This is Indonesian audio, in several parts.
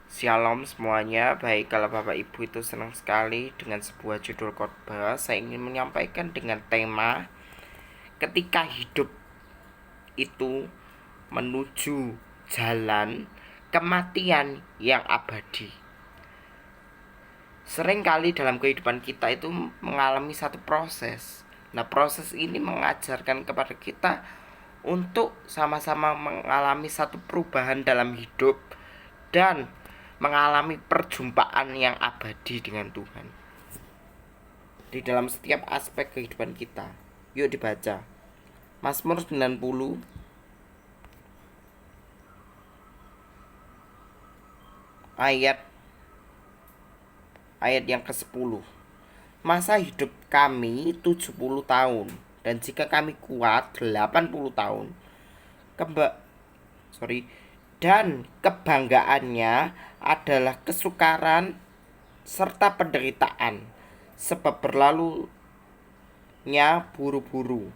Shalom semuanya. Baik, kalau Bapak Ibu itu senang sekali dengan sebuah judul khotbah, saya ingin menyampaikan dengan tema ketika hidup itu menuju jalan kematian yang abadi. Seringkali dalam kehidupan kita itu mengalami satu proses. Nah, proses ini mengajarkan kepada kita untuk sama-sama mengalami satu perubahan dalam hidup dan mengalami perjumpaan yang abadi dengan Tuhan di dalam setiap aspek kehidupan kita. Yuk dibaca Mazmur 90 ayat yang ke-10. Masa hidup kami 70 tahun, dan jika kami kuat 80 tahun. Dan kebanggaannya adalah kesukaran serta penderitaan, sebab berlalunya buru-buru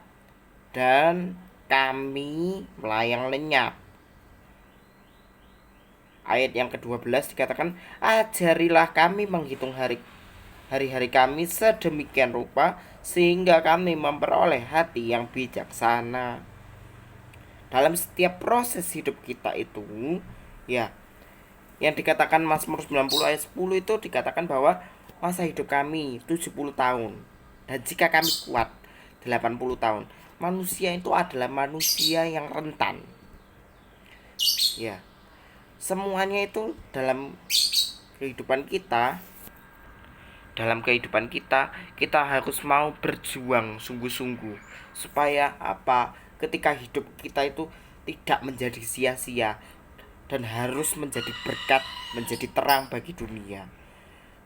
dan kami melayang lenyap. Ayat yang ke-12 dikatakan, ajarilah kami menghitung hari-hari kami sedemikian rupa sehingga kami memperoleh hati yang bijaksana. Dalam setiap proses hidup kita itu, ya, yang dikatakan Mazmur 90 ayat 10 itu dikatakan bahwa masa hidup kami 70 tahun, dan jika kami kuat 80 tahun. Manusia itu adalah manusia yang rentan. Ya, semuanya itu dalam kehidupan kita, kita harus mau berjuang sungguh-sungguh supaya apa? Ketika hidup kita itu tidak menjadi sia-sia dan harus menjadi berkat, menjadi terang bagi dunia.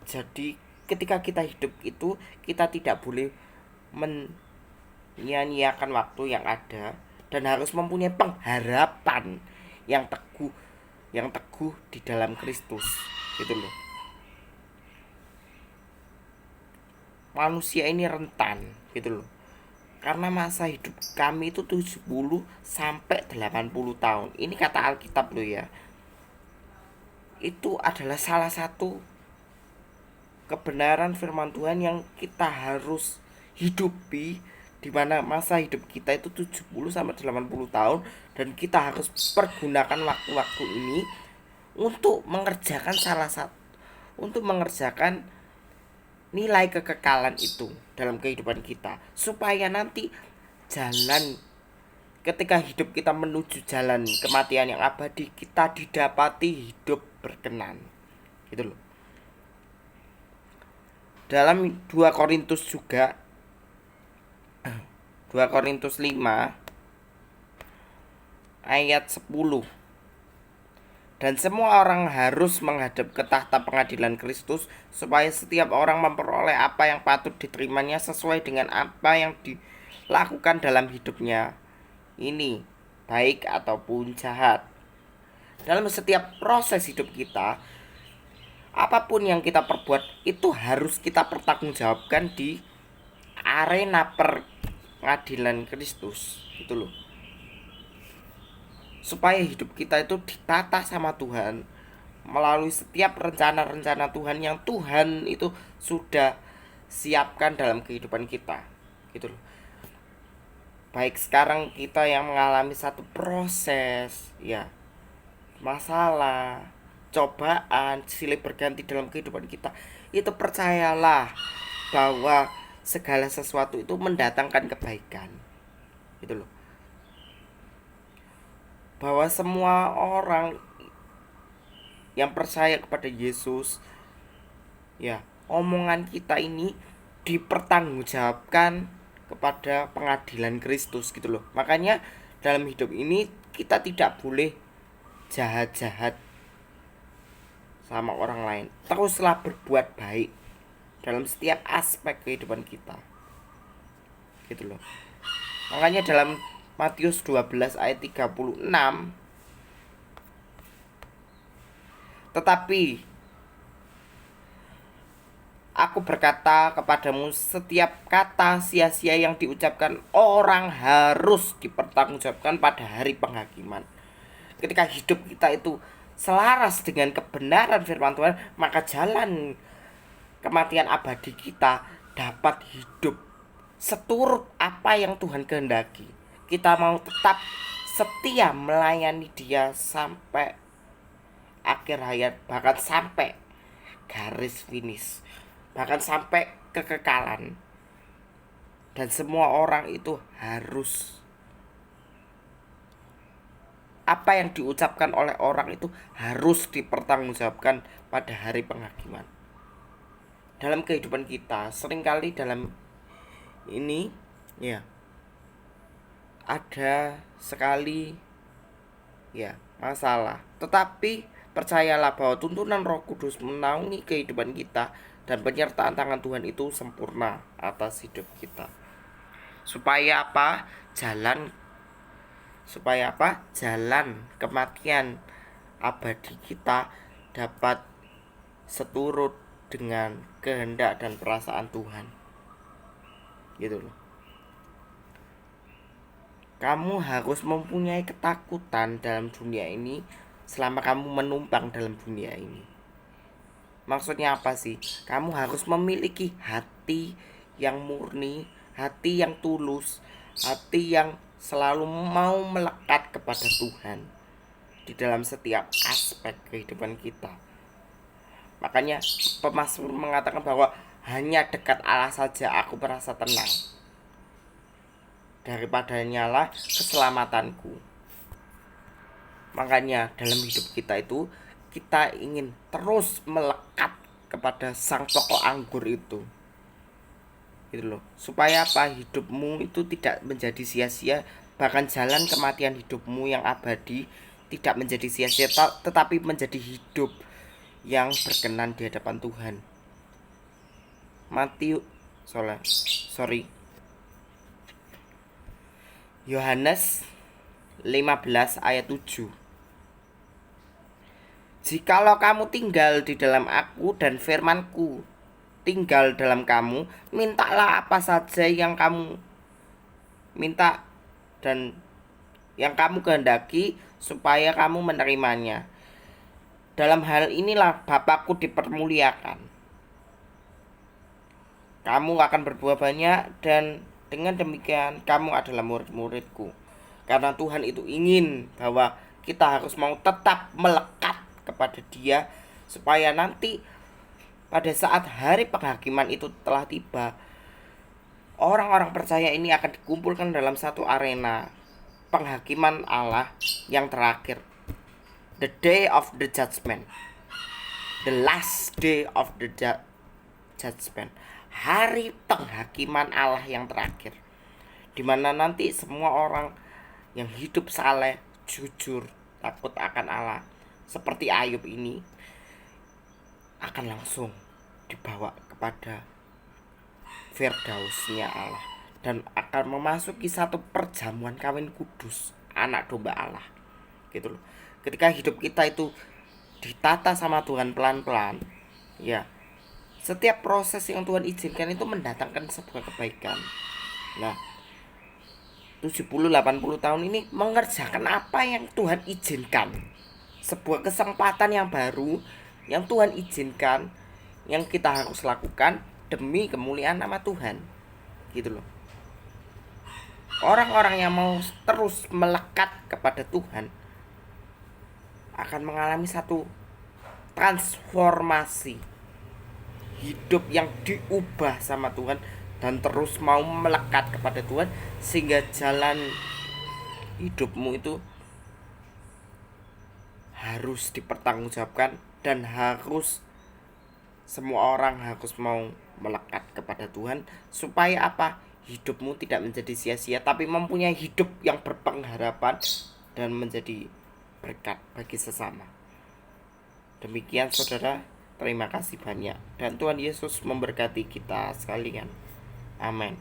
Jadi ketika kita hidup itu, kita tidak boleh menyia-nyiakan waktu yang ada dan harus mempunyai pengharapan yang teguh di dalam Kristus, gitu loh. Manusia ini rentan, gitu loh. Karena masa hidup kami itu 70 sampai 80 tahun. Ini kata Alkitab loh ya. Itu adalah salah satu kebenaran firman Tuhan yang kita harus hidupi, di mana masa hidup kita itu 70 sampai 80 tahun dan kita harus pergunakan waktu-waktu ini untuk mengerjakan nilai kekekalan itu dalam kehidupan kita, supaya nanti jalan ketika hidup kita menuju jalan kematian yang abadi, kita didapati hidup berkenan, gitu loh. Dalam 2 Korintus juga, 2 Korintus 5 ayat 10, dan semua orang harus menghadap ke tahta pengadilan Kristus, supaya setiap orang memperoleh apa yang patut diterimanya sesuai dengan apa yang dilakukan dalam hidupnya ini, baik ataupun jahat. Dalam setiap proses hidup kita, apapun yang kita perbuat itu harus kita pertanggungjawabkan di arena pengadilan Kristus, gitu loh. Supaya hidup kita itu ditata sama Tuhan melalui setiap rencana-rencana Tuhan yang Tuhan itu sudah siapkan dalam kehidupan kita, gitu loh. Baik sekarang kita yang mengalami satu proses, ya, masalah, cobaan silih berganti dalam kehidupan kita, itu percayalah bahwa segala sesuatu itu mendatangkan kebaikan, gitu loh. Bahwa semua orang yang percaya kepada Yesus, ya, omongan kita ini dipertanggungjawabkan kepada pengadilan Kristus, gitu loh. Makanya dalam hidup ini kita tidak boleh jahat-jahat sama orang lain. Teruslah berbuat baik dalam setiap aspek kehidupan kita, gitu loh. Makanya dalam Matius 12 ayat 36, tetapi aku berkata kepadamu, setiap kata sia-sia yang diucapkan orang harus dipertanggungjawabkan pada hari penghakiman. Ketika hidup kita itu selaras dengan kebenaran firman Tuhan, maka jalan kematian abadi kita dapat hidup seturut apa yang Tuhan kehendaki. Kita mau tetap setia melayani Dia sampai akhir hayat, bahkan sampai garis finish, bahkan sampai kekekalan. Dan semua orang itu harus, apa yang diucapkan oleh orang itu harus dipertanggungjawabkan pada hari penghakiman. Dalam kehidupan kita seringkali dalam ini ya ada sekali ya masalah, tetapi percayalah bahwa tuntunan Roh Kudus menaungi kehidupan kita dan penyertaan tangan Tuhan itu sempurna atas hidup kita. Supaya apa? Jalan kematian abadi kita dapat seturut dengan kehendak dan perasaan Tuhan. Gitu loh. Kamu harus mempunyai ketakutan dalam dunia ini selama kamu menumpang dalam dunia ini. Maksudnya apa sih? Kamu harus memiliki hati yang murni, hati yang tulus, hati yang selalu mau melekat kepada Tuhan di dalam setiap aspek kehidupan kita. Makanya pemazmur mengatakan bahwa hanya dekat Allah saja aku merasa tenang, daripadanya lah keselamatanku. Makanya dalam hidup kita itu kita ingin terus melekat kepada sang pokok anggur itu, gitu loh. Supaya apa? Hidupmu itu tidak menjadi sia-sia, bahkan jalan kematian hidupmu yang abadi tidak menjadi sia-sia, tetapi menjadi hidup yang berkenan di hadapan Tuhan. Yohanes 15 ayat 7. Jikalau kamu tinggal di dalam aku dan firman-Ku tinggal dalam kamu, mintalah apa saja yang kamu minta dan yang kamu kehendaki, supaya kamu menerimanya. Dalam hal inilah Bapakku dipermuliakan. Kamu akan berbuah banyak, dan dengan demikian kamu adalah murid-muridku. Karena Tuhan itu ingin bahwa kita harus mau tetap melekat kepada Dia, supaya nanti pada saat hari penghakiman itu telah tiba, orang-orang percaya ini akan dikumpulkan dalam satu arena penghakiman Allah yang terakhir. The day of the judgment. The last day of the judgment. Hari penghakiman Allah yang terakhir, di mana nanti semua orang yang hidup saleh, jujur, takut akan Allah seperti Ayub ini akan langsung dibawa kepada Firdausnya Allah dan akan memasuki satu perjamuan kawin kudus anak domba Allah, gitu loh. Ketika hidup kita itu ditata sama Tuhan pelan-pelan, ya, setiap proses yang Tuhan izinkan itu mendatangkan sebuah kebaikan. Nah, 70-80 tahun ini mengerjakan apa yang Tuhan izinkan. Sebuah kesempatan yang baru yang Tuhan izinkan, yang kita harus lakukan demi kemuliaan nama Tuhan, gitu loh. Orang-orang yang mau terus melekat kepada Tuhan akan mengalami satu transformasi hidup yang diubah sama Tuhan dan terus mau melekat kepada Tuhan, sehingga jalan hidupmu itu harus dipertanggungjawabkan dan harus semua orang harus mau melekat kepada Tuhan, supaya apa? Hidupmu tidak menjadi sia-sia, tapi mempunyai hidup yang berpengharapan dan menjadi berkat bagi sesama. Demikian saudara, terima kasih banyak dan Tuhan Yesus memberkati kita sekalian. Amin.